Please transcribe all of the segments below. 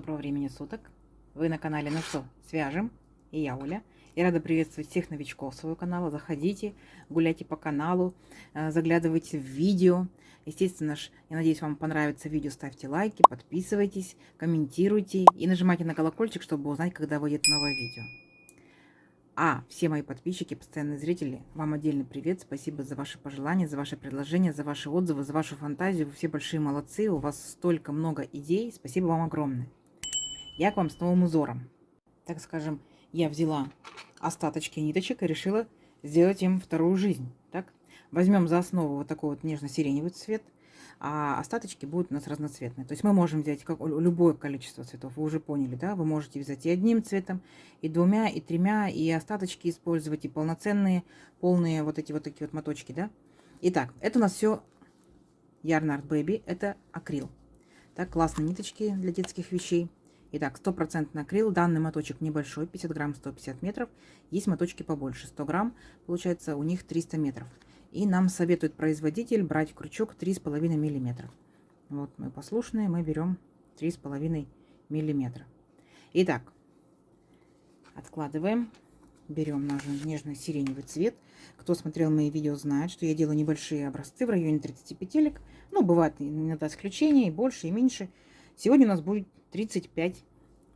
Доброго времени суток! Вы на канале «Ну что, свяжем?» И я, Оля. И рада приветствовать всех новичков своего канала. Заходите, гуляйте по каналу, заглядывайте в видео. Естественно, я надеюсь, вам понравится видео. Ставьте лайки, подписывайтесь, комментируйте и нажимайте на колокольчик, чтобы узнать, когда выйдет новое видео. А все мои подписчики, постоянные зрители, вам отдельный привет. Спасибо за ваши пожелания, за ваши предложения, за ваши отзывы, за вашу фантазию. Вы все большие молодцы. У вас столько много идей. Спасибо вам огромное. Я к вам с новым узором. Так скажем, я взяла остаточки ниточек и решила сделать им вторую жизнь. Так? Возьмем за основу вот такой вот нежно-сиреневый цвет, а остаточки будут у нас разноцветные. То есть мы можем взять любое количество цветов, вы уже поняли, да? Вы можете взять и одним цветом, и двумя, и тремя, и остаточки использовать, и полноценные, полные вот эти вот такие вот моточки, да? Итак, это у нас все Yarn Art Baby, это акрил. Так, классные ниточки для детских вещей. Итак, 100% акрил. Данный моточек небольшой, 50 грамм, 150 метров. Есть моточки побольше, 100 грамм, получается у них 300 метров. И нам советует производитель брать крючок 3,5 миллиметра. Вот мы послушные, мы берем 3,5 миллиметра. Итак, откладываем. Берем наш нежный сиреневый цвет. Кто смотрел мои видео, знает, что я делаю небольшие образцы в районе 30 петелек. Ну, бывают иногда исключения, и больше, и меньше. Сегодня у нас будет 35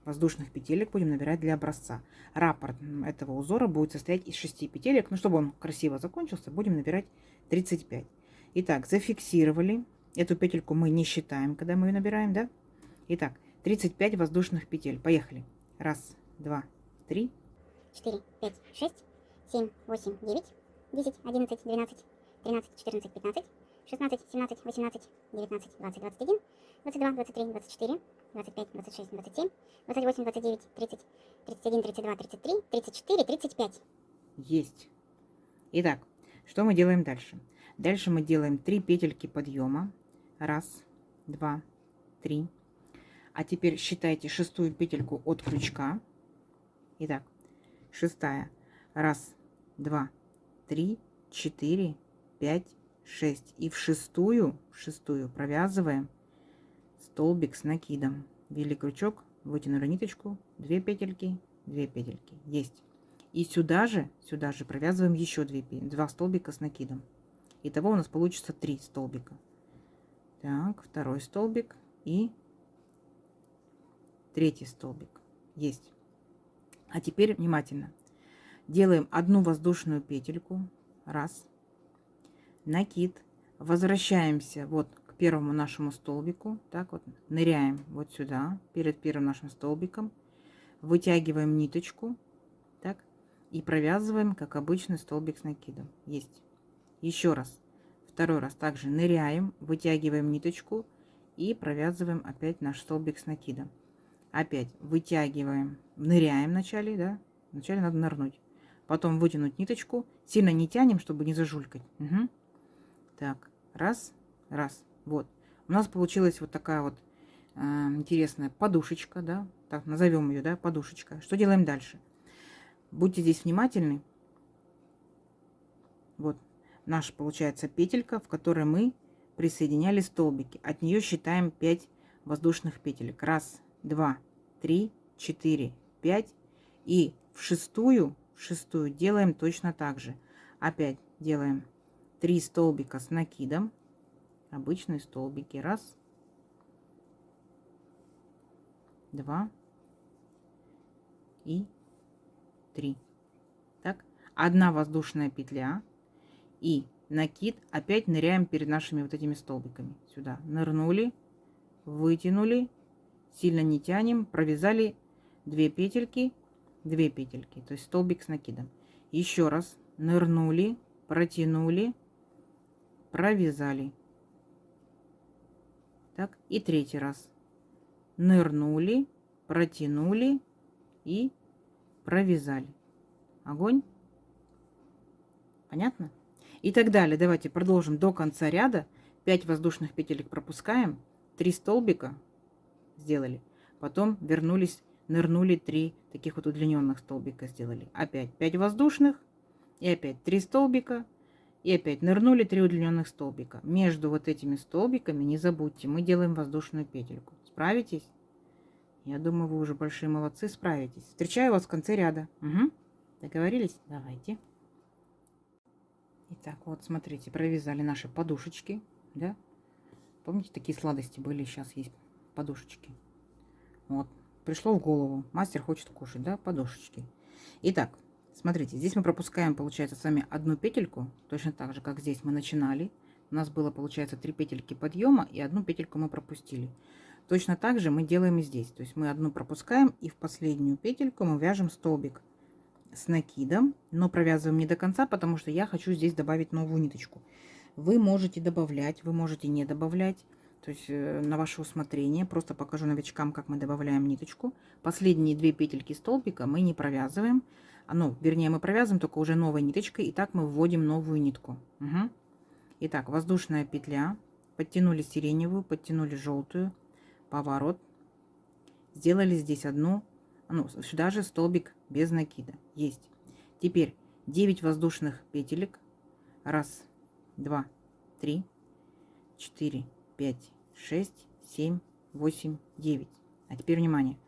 воздушных петелек, будем набирать для образца. Раппорт этого узора будет состоять из 6 петелек. Но чтобы он красиво закончился, будем набирать 35. Итак, зафиксировали. Эту петельку мы не считаем, когда мы ее набираем, да? Итак, 35 воздушных петель. Поехали. Раз, два, три. 4, 5, 6, 7, 8, 9, 10, 11, 12, 13, 14, 15, 16, 17, 18, 19, 20, 21, 22, 23, 24, 25, 26, 27, 28, 29, 30, 31, 32, 33, 34, 35. Есть. Итак, что мы делаем дальше? Дальше мы делаем 3 петельки подъема. Раз, два, три. А теперь считайте шестую петельку от крючка. Итак, шестая. Раз, два, три, 4, 5, 6. И в шестую провязываем столбик с накидом. Ввели крючок, вытянули ниточку, 2 петельки, 2 петельки. Есть. И сюда же провязываем еще 2 столбика с накидом. Итого у нас получится 3 столбика. Так, второй столбик и третий столбик. Есть. А теперь внимательно. Делаем одну воздушную петельку. Раз. Накид. Возвращаемся вот к первому нашему столбику. Так вот, ныряем вот сюда, перед первым нашим столбиком. Вытягиваем ниточку. Так. И провязываем, как обычный столбик с накидом. Есть. Еще раз. Второй раз также ныряем, вытягиваем ниточку и провязываем опять наш столбик с накидом. Опять вытягиваем, ныряем вначале, да? Вначале надо нырнуть. Потом вытянуть ниточку. Сильно не тянем, чтобы не зажулькать. Угу. Так, раз, раз. Вот. У нас получилась вот такая вот интересная подушечка, да? Так, назовем ее, да, подушечка. Что делаем дальше? Будьте здесь внимательны. Вот наша получается петелька, в которой мы присоединяли столбики. От нее считаем 5 воздушных петелек. Раз, два, три, 4, 5. И в шестую делаем точно так же. Опять делаем 3 столбика с накидом. Обычные столбики. Раз, два и 3. Так, одна воздушная петля. И накид, опять ныряем перед нашими вот этими столбиками. Сюда нырнули, вытянули, сильно не тянем, провязали 2 петельки, 2 петельки, то есть столбик с накидом. Еще раз нырнули, протянули, провязали. Так, и третий раз. Нырнули, протянули и провязали. Огонь. Понятно? И так далее. Давайте продолжим до конца ряда. 5 воздушных петелек пропускаем. 3 столбика сделали. Потом вернулись, нырнули, 3 таких вот удлиненных столбика сделали. Опять 5 воздушных. И опять 3 столбика. И опять нырнули, 3 удлиненных столбика. Между вот этими столбиками, не забудьте, мы делаем воздушную петельку. Справитесь? Я думаю, вы уже большие молодцы, справитесь. Встречаю вас в конце ряда. Угу. Договорились? Давайте. Итак, вот смотрите, провязали наши подушечки, да? Помните, такие сладости были, сейчас есть подушечки. Вот, пришло в голову, мастер хочет кушать, да, подушечки. Итак, смотрите, здесь мы пропускаем, получается, с вами одну петельку, точно так же, как здесь мы начинали. У нас было, получается, 3 петельки подъема и одну петельку мы пропустили. Точно так же мы делаем и здесь. То есть мы одну пропускаем и в последнюю петельку мы вяжем столбик с накидом, но провязываем не до конца, потому что я хочу здесь добавить новую ниточку. Вы можете добавлять, вы можете не добавлять, то есть на ваше усмотрение. Просто покажу новичкам, как мы добавляем ниточку. Последние 2 петельки столбика мы не провязываем, ну, вернее, мы провязываем только уже новой ниточкой, и так мы вводим новую нитку. Угу. Итак, воздушная петля, подтянули сиреневую, подтянули желтую, поворот, сделали здесь одну, ну, сюда же столбик без накида. Есть. Теперь 9 воздушных петелек. Раз, два, три, 4, 5, 6, 7, 8, 9. А теперь внимание.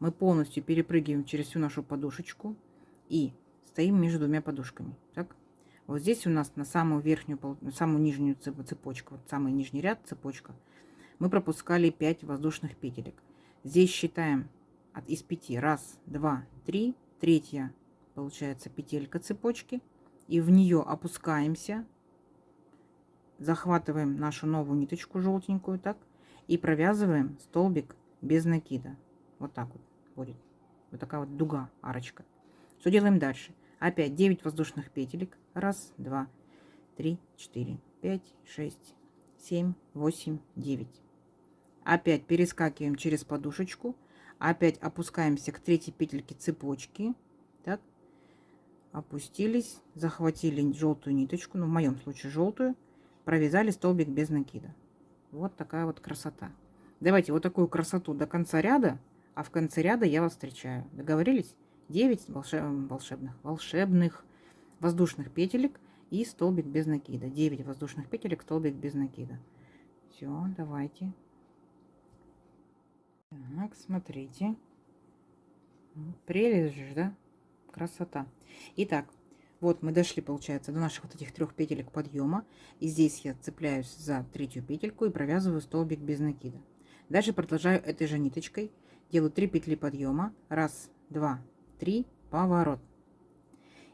Мы полностью перепрыгиваем через всю нашу подушечку и стоим между двумя подушками. Так? Вот здесь у нас на самую верхнюю, самую нижнюю цепочку, вот самый нижний ряд цепочка, мы пропускали 5 воздушных петелек. Здесь считаем из 5. Раз, два, три. Третья, получается, петелька цепочки. И в нее опускаемся. Захватываем нашу новую ниточку желтенькую, так. И провязываем столбик без накида. Вот так вот будет. Вот такая вот дуга, арочка. Что делаем дальше? Опять 9 воздушных петелек. Раз, два, три, 4, 5, 6, 7, 8, 9. Опять перескакиваем через подушечку. Опять опускаемся к третьей петельке цепочки. Так. Опустились. Захватили желтую ниточку. Ну, в моем случае желтую. Провязали столбик без накида. Вот такая вот красота. Давайте вот такую красоту до конца ряда. А в конце ряда я вас встречаю. Договорились? 9 волшебных воздушных петелек и столбик без накида. 9 воздушных петелек, столбик без накида. Все, давайте. Так, смотрите. Прелесть же, да? Красота. Итак, вот мы дошли, получается, до наших вот этих 3 петелек подъема. И здесь я цепляюсь за третью петельку и провязываю столбик без накида. Дальше продолжаю этой же ниточкой. Делаю 3 петли подъема. Раз, два, три, поворот.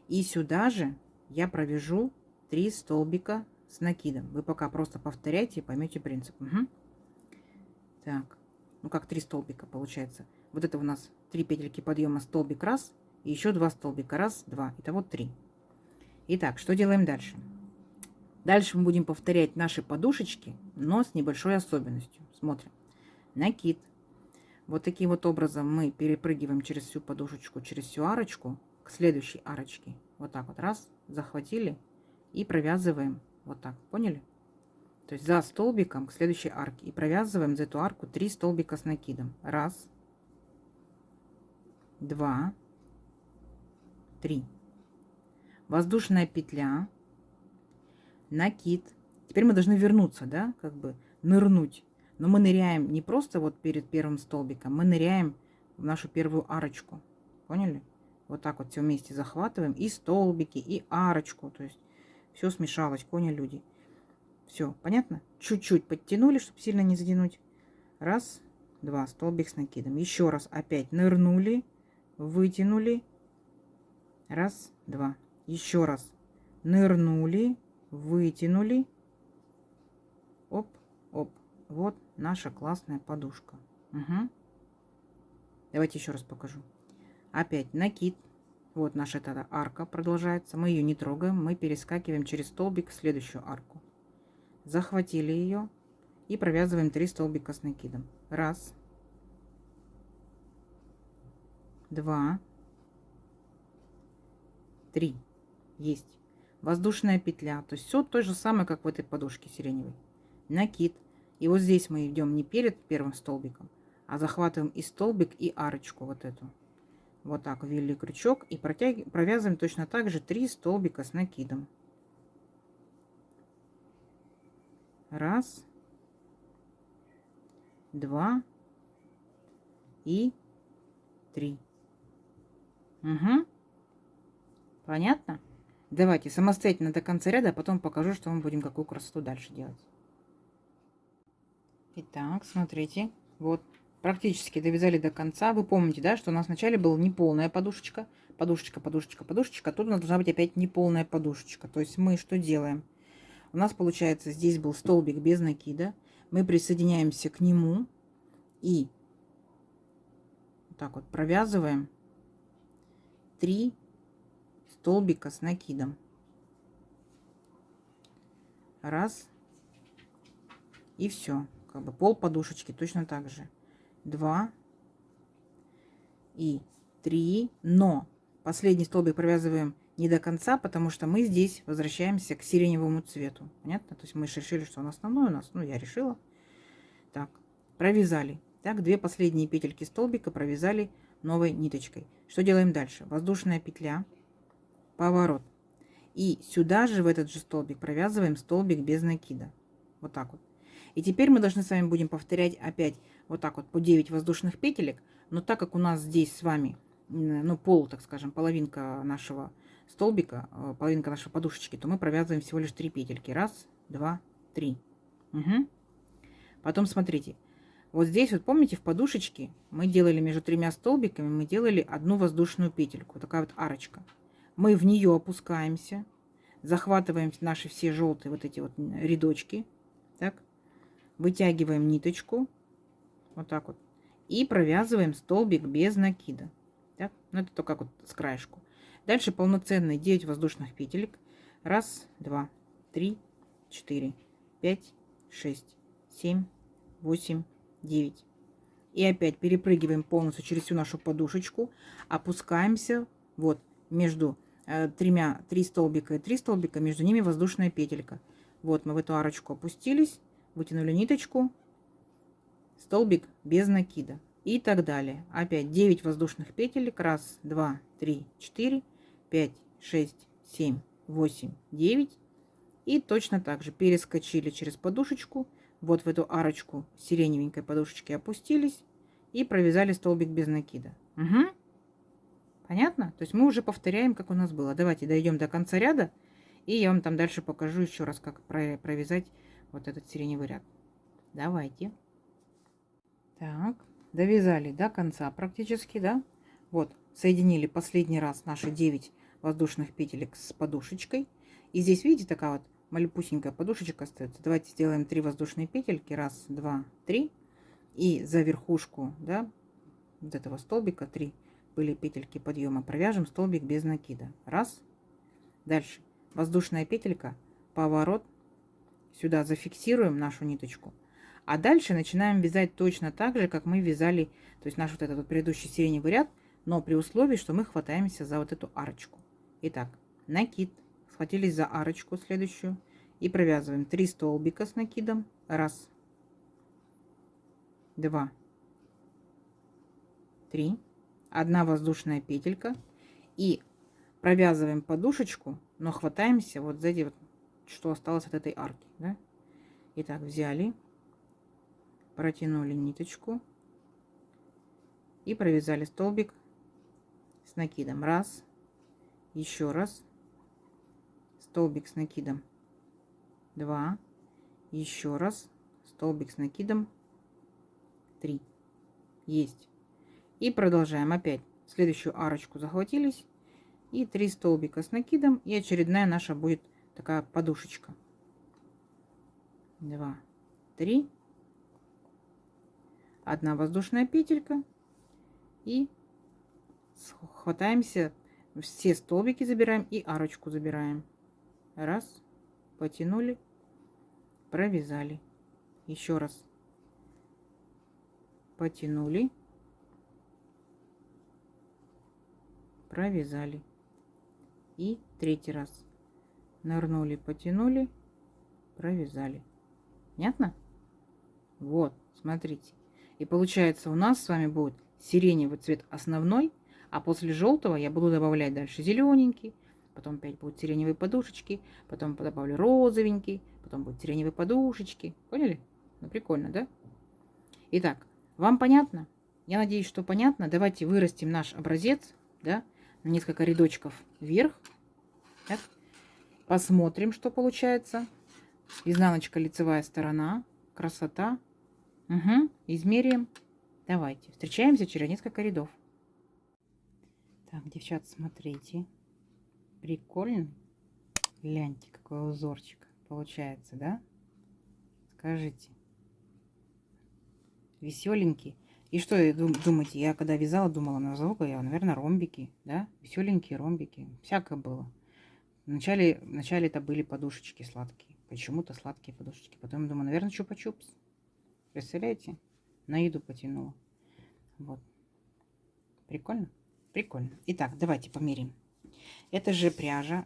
И сюда же я провяжу 3 столбика с накидом. Вы пока просто повторяйте и поймете принцип. Угу. Так. Ну, как 3 столбика получается. Вот это у нас 3 петельки подъема, столбик раз, и еще 2 столбика, раз, два. Итого 3. Итак, что делаем дальше? Дальше мы будем повторять наши подушечки, но с небольшой особенностью. Смотрим. Накид. Вот таким вот образом мы перепрыгиваем через всю подушечку, через всю арочку к следующей арочке. Вот так вот раз, захватили и провязываем вот так. Поняли? То есть за столбиком к следующей арке. И провязываем за эту арку 3 столбика с накидом. Раз, два, 3. Воздушная петля, накид. Теперь мы должны вернуться, да, как бы нырнуть. Но мы ныряем не просто вот перед первым столбиком, мы ныряем в нашу первую арочку. Поняли? Вот так вот все вместе захватываем. И столбики, и арочку. То есть все смешалось, поняли, люди? Все, понятно? Чуть-чуть подтянули, чтобы сильно не затянуть. Раз, два, столбик с накидом. Еще раз опять нырнули, вытянули. Раз, два. Еще раз нырнули, вытянули. Оп, оп. Вот наша классная подушка. Угу. Давайте еще раз покажу. Опять накид. Вот наша эта арка продолжается. Мы ее не трогаем. Мы перескакиваем через столбик в следующую арку. Захватили ее и провязываем 3 столбика с накидом. Раз, два, 3. Есть. Воздушная петля. То есть все то же самое, как в этой подушке сиреневой. Накид. И вот здесь мы идем не перед первым столбиком, а захватываем и столбик, и арочку вот эту. Вот так ввели крючок и провязываем точно так же 3 столбика с накидом. Раз, два, и 3. Угу. Понятно? Давайте самостоятельно до конца ряда, а потом покажу, что мы будем какую красоту дальше делать. Итак, смотрите, вот практически довязали до конца. Вы помните, да, что у нас вначале была неполная подушечка, подушечка, подушечка, подушечка. Тут у нас должна быть опять неполная подушечка. То есть мы что делаем? У нас получается здесь был столбик без накида. Мы присоединяемся к нему и вот так вот провязываем 3 столбика с накидом. Раз. И все. Как бы пол подушечки точно так же. 2 и 3. Но последний столбик провязываем не до конца, потому что мы здесь возвращаемся к сиреневому цвету. Понятно? То есть мы решили, что он основной у нас. Ну, я решила. Так, провязали. Так, 2 последние петельки столбика провязали новой ниточкой. Что делаем дальше? Воздушная петля, поворот. И сюда же, в этот же столбик, провязываем столбик без накида. Вот так вот. И теперь мы должны с вами будем повторять опять вот так вот по 9 воздушных петелек. Но так как у нас здесь с вами, ну, пол, так скажем, половинка нашего столбика, половинка нашей подушечки, то мы провязываем всего лишь 3 петельки. Раз, два, три. Угу. Потом смотрите. Вот здесь вот, помните, в подушечке мы делали между 3 столбиками, мы делали одну воздушную петельку. Такая вот арочка. Мы в нее опускаемся, захватываем наши все желтые вот эти вот рядочки. Так. Вытягиваем ниточку. Вот так вот. И провязываем столбик без накида. Так? Ну, это только вот с краешку. Дальше полноценные 9 воздушных петелек. Раз, два, три, 4, 5, 6, 7, 8, 9. И опять перепрыгиваем полностью через всю нашу подушечку. Опускаемся вот между 3 столбика и 3 столбика. Между ними воздушная петелька. Вот мы в эту арочку опустились. Вытянули ниточку, столбик без накида и так далее. Опять 9 воздушных петелек. Раз, два, три, 4, 5, 6, 7, 8, 9. И точно так же перескочили через подушечку. Вот в эту арочку сиреневенькой подушечки опустились и провязали столбик без накида. Угу. Понятно? То есть мы уже повторяем, как у нас было. Давайте дойдем до конца ряда, и я вам там дальше покажу еще раз, как провязать вот этот сиреневый ряд. Давайте. Так, довязали до конца практически, да? Вот, соединили последний раз наши 9 воздушных петелек с подушечкой. И здесь, видите, такая вот малюпусенькая подушечка остается. Давайте сделаем 3 воздушные петельки. Раз, два, 3. И за верхушку, да, вот этого столбика 3 были петельки подъема. Провяжем столбик без накида. Раз. Дальше воздушная петелька, поворот. Сюда зафиксируем нашу ниточку. А дальше начинаем вязать точно так же, как мы вязали, то есть наш вот этот вот предыдущий сиреневый ряд, но при условии, что мы хватаемся за вот эту арочку. Итак, накид. Схватились за арочку следующую и провязываем 3 столбика с накидом. Раз, два, 3. 1 воздушная петелька. И провязываем подушечку, но хватаемся вот за эти вот, что осталось от этой арки. Да? Итак, взяли, протянули ниточку и провязали столбик с накидом. Раз, еще раз, столбик с накидом. 2, еще раз, столбик с накидом. 3. Есть. И продолжаем опять. Следующую арочку захватились. И 3 столбика с накидом. И очередная наша будет такая подушечка. 2, 3. 1 воздушная петелька. И хватаемся. Все столбики забираем и арочку забираем. Раз. Потянули. Провязали. Еще раз. Потянули. Провязали. И 3-й раз. Нырнули, потянули, провязали. Понятно? Вот, смотрите. И получается у нас с вами будет сиреневый цвет основной, а после желтого я буду добавлять дальше зелененький, потом опять будут сиреневые подушечки, потом добавлю розовенький, потом будут сиреневые подушечки. Поняли? Ну, прикольно, да? Итак, вам понятно? Я надеюсь, что понятно. Давайте вырастим наш образец, да, на несколько рядочков вверх. Так. Посмотрим, что получается. Изнаночка, лицевая сторона. Красота. Угу. Измеряем. Давайте. Встречаемся через несколько рядов. Так, девчат, смотрите. Прикольно. Гляньте, какой узорчик получается, да? Скажите. Веселенький. И что думаете, я когда вязала, думала, назову я, наверное, ромбики, да? Веселенькие ромбики. Всякое было. Вначале это были подушечки сладкие. Почему-то сладкие подушечки. Потом я думаю, наверное, чупа-чупс. Представляете? На еду потянула. Вот. Прикольно? Прикольно. Итак, давайте померим. Это же пряжа,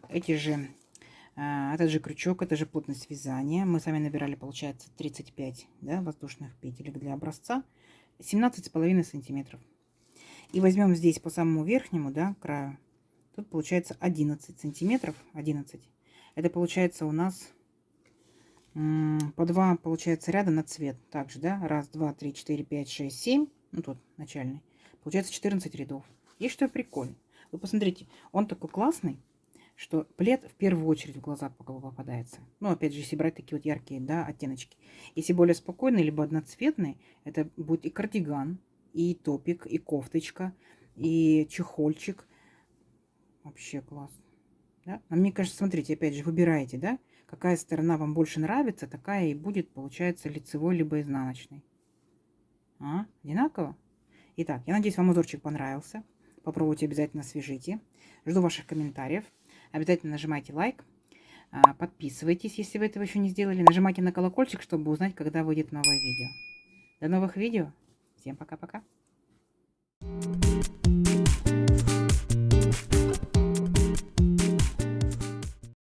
этот же крючок, это же плотность вязания. Мы с вами набирали, получается, 35, да, воздушных петелек для образца. 17,5 сантиметров. И возьмем здесь по самому верхнему, да, краю. Тут получается 11 сантиметров. 11. Это получается у нас по 2, получается, ряда на цвет. Также, да, 1, 2, 3, 4, 5, 6, 7. Ну, тут начальный. Получается 14 рядов. И что прикольно. Вы посмотрите, он такой классный, что плед в первую очередь в глаза попадается. Ну, опять же, если брать такие вот яркие, да, оттеночки. Если более спокойный, либо одноцветный, это будет и кардиган, и топик, и кофточка, и чехольчик. Вообще класс. Да? А мне кажется, смотрите, опять же, выбираете, да, какая сторона вам больше нравится, такая и будет, получается, лицевой, либо изнаночный. Одинаково? Итак, я надеюсь, вам узорчик понравился. Попробуйте, обязательно свяжите. Жду ваших комментариев. Обязательно нажимайте лайк. Подписывайтесь, если вы этого еще не сделали. Нажимайте на колокольчик, чтобы узнать, когда выйдет новое видео. До новых видео. Всем пока-пока.